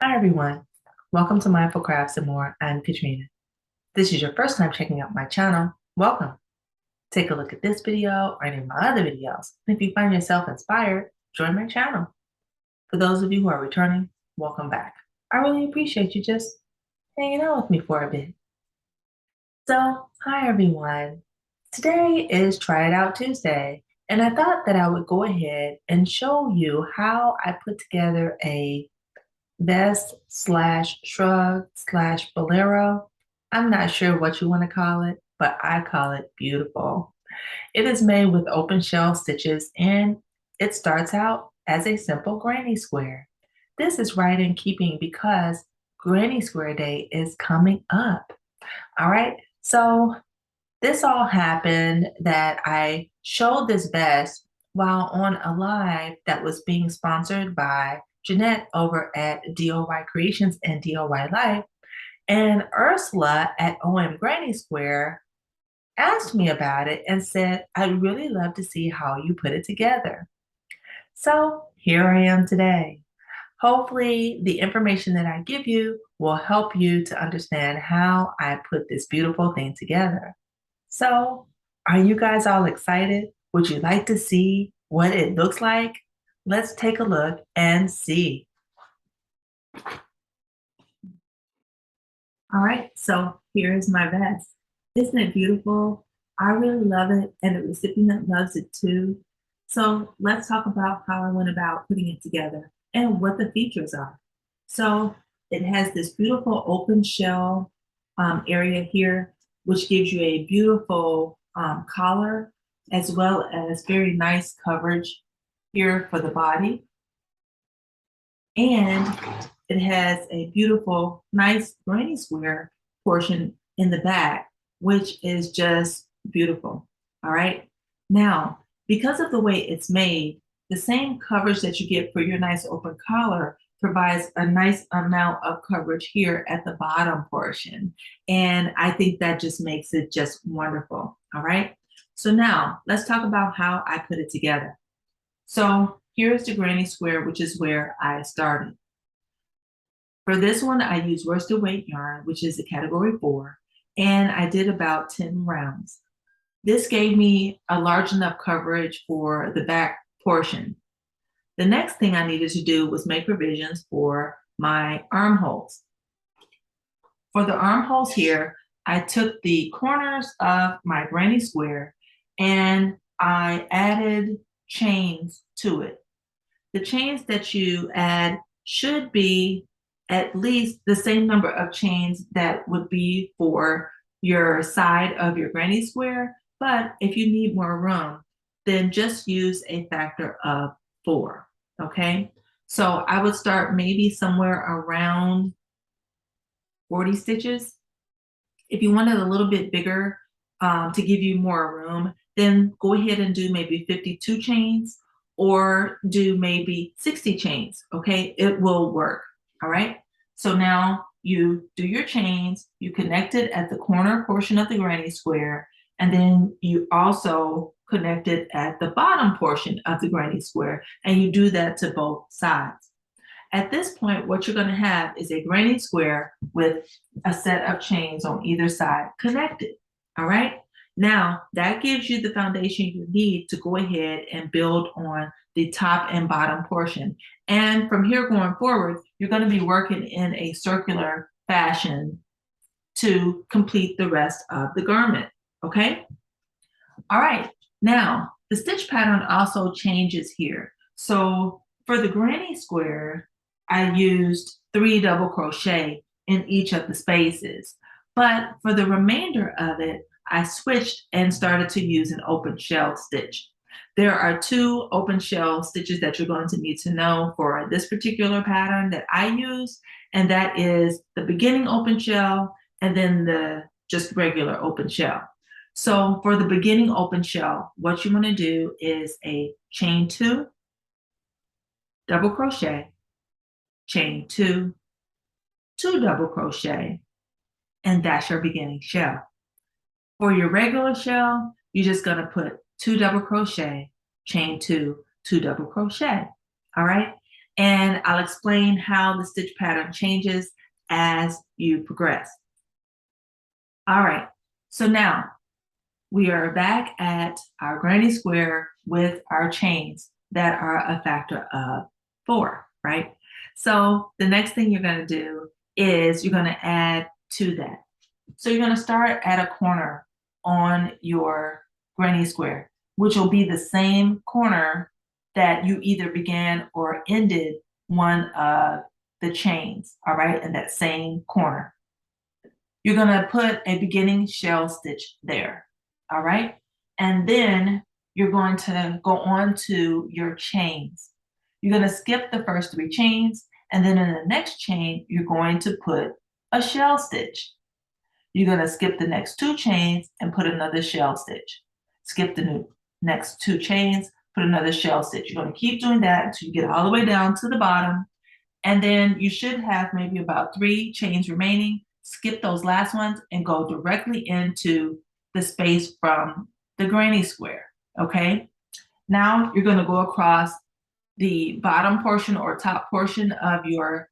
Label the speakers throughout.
Speaker 1: Hi everyone, welcome to Mindful Crafts and More. I'm Katrina. If this is your first time checking out my channel, welcome. Take a look at this video or any of my other videos. And if you find yourself inspired, join my channel. For those of you who are returning, welcome back. I really appreciate you just hanging out with me for a bit. So, hi everyone. Today is Try It Out Tuesday, and I thought that I would go ahead and show you how I put together a vest slash shrug slash bolero. I'm not sure what you want to call it, but I call it beautiful. It is made with open shell stitches and it starts out as a simple granny square. This is right in keeping because Granny Square Day is coming up. All right, so this all happened that I showed this vest while on a live that was being sponsored by Jeanette over at DIY Creations and DIY Life. And Ursula at OM Granny Square asked me about it and said, I'd really love to see how you put it together. So here I am today. Hopefully, the information that I give you will help you to understand how I put this beautiful thing together. So, are you guys all excited? Would you like to see what it looks like? Let's take a look and see. All right, so here's my vest. Isn't it beautiful? I really love it, and the recipient loves it too. So let's talk about how I went about putting it together and what the features are. So it has this beautiful open shell area here, which gives you a beautiful collar, as well as very nice coverage here for the body. And it has a beautiful, nice granny square portion in the back, which is just beautiful. All right. Now, because of the way it's made, the same coverage that you get for your nice open collar provides a nice amount of coverage here at the bottom portion. And I think that just makes it just wonderful. All right. So now let's talk about how I put it together. So here's the granny square, which is where I started. For this one, I used worsted weight yarn, which is a category 4, and I did about 10 rounds. This gave me a large enough coverage for the back portion. The next thing I needed to do was make provisions for my armholes. For the armholes here, I took the corners of my granny square and I added chains to it. The chains that you add should be at least the same number of chains that would be for your side of your granny square. But if you need more room, then just use a factor of 4. Okay. So I would start maybe somewhere around 40 stitches. If you wanted a little bit bigger to give you more room, then go ahead and do maybe 52 chains or do maybe 60 chains. Okay. It will work. All right. So now you do your chains, you connect it at the corner portion of the granny square, and then you also connect it at the bottom portion of the granny square, and you do that to both sides. At this point, what you're going to have is a granny square with a set of chains on either side connected. All right. Now that gives you the foundation you need to go ahead and build on the top and bottom portion. And from here going forward, you're going to be working in a circular fashion to complete the rest of the garment. Okay. All right. Now the stitch pattern also changes here. So for the granny square, I used 3 double crochet in each of the spaces. But for the remainder of it, I switched and started to use an open shell stitch. There are 2 open shell stitches that you're going to need to know for this particular pattern that I use, and that is the beginning open shell and then the just regular open shell. So for the beginning open shell, what you want to do is a chain 2, double crochet, chain 2, 2 double crochet, and that's your beginning shell. For your regular shell, you're just going to put 2 double crochet, chain 2, 2 double crochet. All right. and I'll explain how the stitch pattern changes as you progress. All right, so now we are back at our granny square with our chains that are a factor of 4, right? So the next thing you're going to do is you're going to add to that. So you're going to start at a corner on your granny square, which will be the same corner that you either began or ended one of the chains, all right, in that same corner. You're going to put a beginning shell stitch there, all right? And then you're going to go on to your chains. You're going to skip the first 3 chains, and then in the next chain, you're going to put a shell stitch. You're going to skip the next 2 chains and put another shell stitch. Skip the next 2 chains, put another shell stitch. You're going to keep doing that until you get all the way down to the bottom. And then you should have maybe about 3 chains remaining. Skip those last ones and go directly into the space from the granny square, okay? Now you're going to go across the bottom portion or top portion of your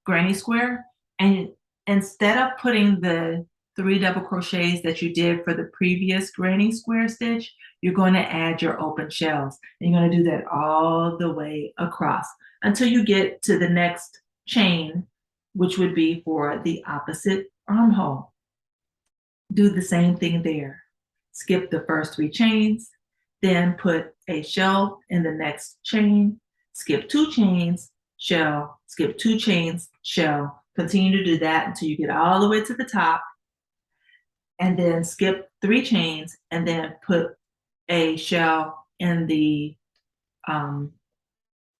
Speaker 1: granny square, and instead of putting the 3 double crochets that you did for the previous granny square stitch, you're going to add your open shells. And you're going to do that all the way across until you get to the next chain, which would be for the opposite armhole. Do the same thing there. Skip the first 3 chains, then put a shell in the next chain, skip 2 chains, shell, skip 2 chains, shell. Continue to do that until you get all the way to the top, and then skip 3 chains and then put a shell in the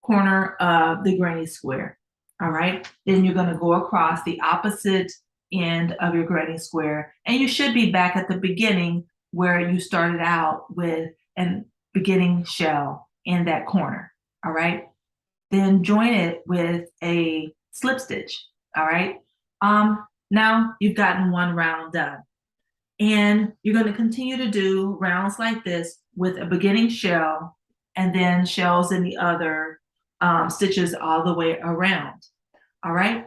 Speaker 1: corner of the granny square. All right, then you're going to go across the opposite end of your granny square, and you should be back at the beginning where you started out with a beginning shell in that corner. All right, then join it with a slip stitch. All right, now you've gotten 1 round done, and you're going to continue to do rounds like this with a beginning shell and then shells in the other stitches all the way around. All right,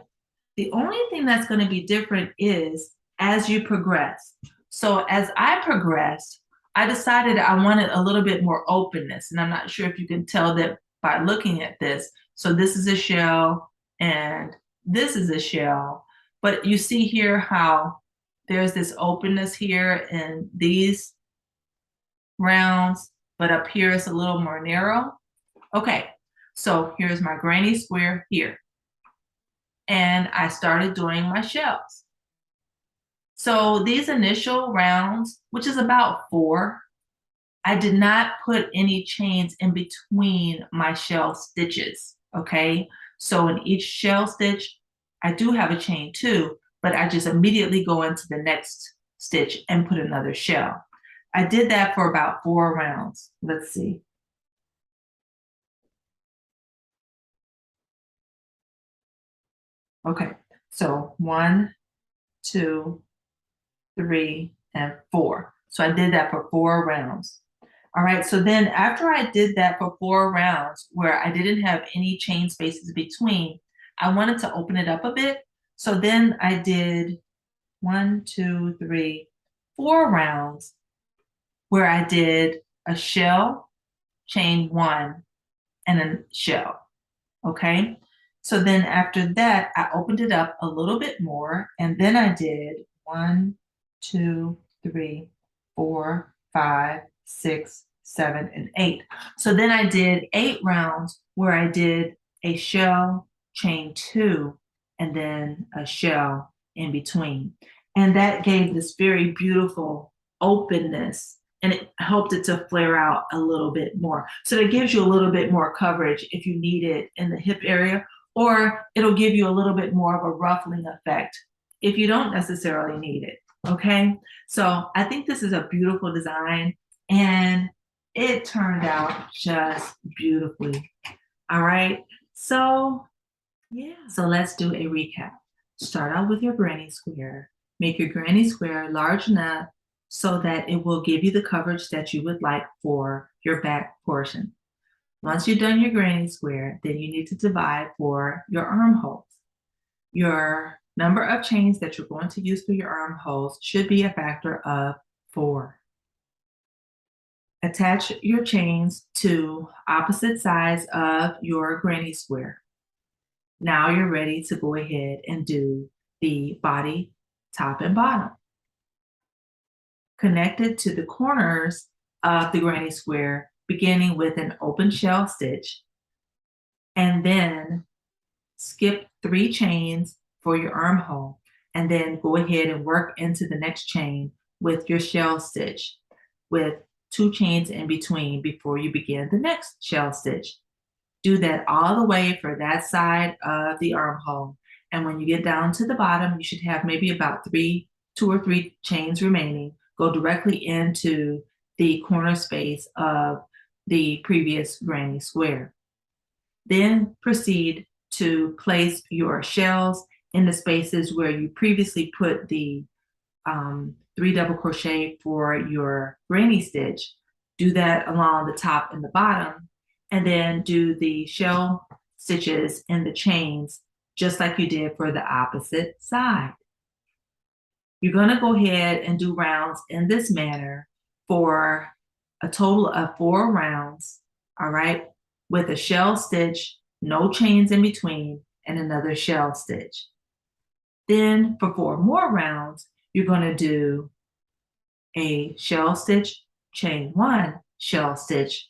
Speaker 1: the only thing that's going to be different is as you progress. So as I progressed, I decided I wanted a little bit more openness, and I'm not sure if you can tell that by looking at this. So this is a shell and this is a shell, but you see here how there's this openness here in these rounds, but up here it's a little more narrow. Okay, so here's my granny square here, and I started doing my shells. So these initial rounds, which is about 4, I did not put any chains in between my shell stitches, okay? So in each shell stitch, I do have a chain too, but I just immediately go into the next stitch and put another shell. I did that for about 4 rounds. Let's see. Okay, so 1, 2, 3, and 4. So I did that for 4 rounds. All right, so then after I did that for 4 rounds where I didn't have any chain spaces between, I wanted to open it up a bit. So then I did 1, 2, 3, 4 rounds where I did a shell, chain 1, and a shell, okay? So then after that, I opened it up a little bit more, and then I did 1, 2, 3, 4, 5, 6, 7, and 8. So then I did 8 rounds where I did a shell, chain 2, and then a shell in between. And that gave this very beautiful openness, and it helped it to flare out a little bit more. So it gives you a little bit more coverage if you need it in the hip area, or it'll give you a little bit more of a ruffling effect if you don't necessarily need it. Okay, so I think this is a beautiful design, and it turned out just beautifully. All right, so yeah, so let's do a recap. Start out with your granny square. Make your granny square large enough so that it will give you the coverage that you would like for your back portion. Once you've done your granny square, then you need to divide for your armholes. Your number of chains that you're going to use for your armholes should be a factor of 4. Attach your chains to opposite sides of your granny square. Now you're ready to go ahead and do the body, top, and bottom. Connect it to the corners of the granny square, beginning with an open shell stitch, and then skip 3 chains for your armhole, and then go ahead and work into the next chain with your shell stitch with 2 chains in between before you begin the next shell stitch. Do that all the way for that side of the armhole. And when you get down to the bottom, you should have maybe about 2 or 3 chains remaining. Go directly into the corner space of the previous granny square. Then proceed to place your shells in the spaces where you previously put the 3 double crochet for your granny stitch. Do that along the top and the bottom, and then do the shell stitches in the chains just like you did for the opposite side. You're going to go ahead and do rounds in this manner for a total of 4 rounds, all right, with a shell stitch, no chains in between, and another shell stitch. Then for 4 more rounds, you're going to do a shell stitch, chain 1, shell stitch,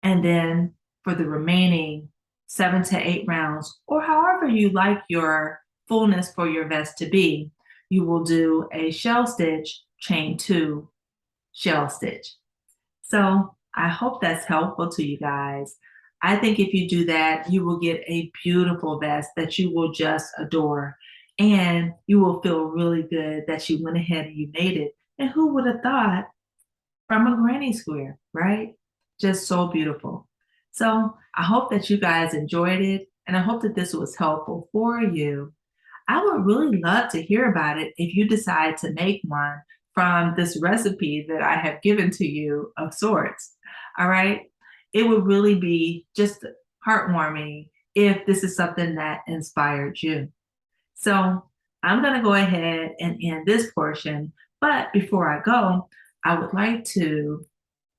Speaker 1: and then for the remaining 7 to 8 rounds, or however you like your fullness for your vest to be, you will do a shell stitch, chain 2, shell stitch. So I hope that's helpful to you guys. I think if you do that, you will get a beautiful vest that you will just adore. And you will feel really good that you went ahead and you made it. And who would have thought from a granny square, right? Just so beautiful. So I hope that you guys enjoyed it. And I hope that this was helpful for you. I would really love to hear about it if you decide to make one from this recipe that I have given to you of sorts. All right. It would really be just heartwarming if this is something that inspired you. So I'm going to go ahead and end this portion. But before I go, I would like to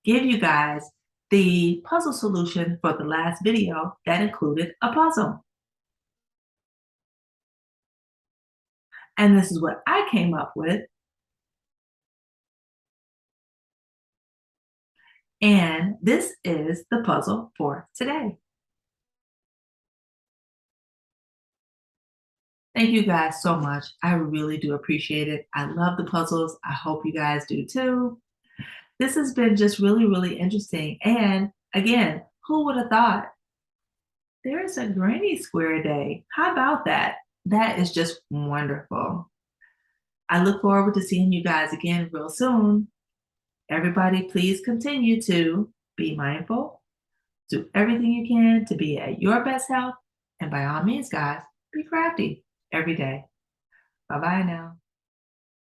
Speaker 1: give you guys the puzzle solution for the last video that included a puzzle. And this is what I came up with. And this is the puzzle for today. Thank you guys so much. I really do appreciate it. I love the puzzles. I hope you guys do too. This has been just really, really interesting. And again, who would have thought there is a granny square day? How about that? That is just wonderful. I look forward to seeing you guys again real soon. Everybody, please continue to be mindful, do everything you can to be at your best health, and by all means, guys, be crafty every day. Bye-bye now.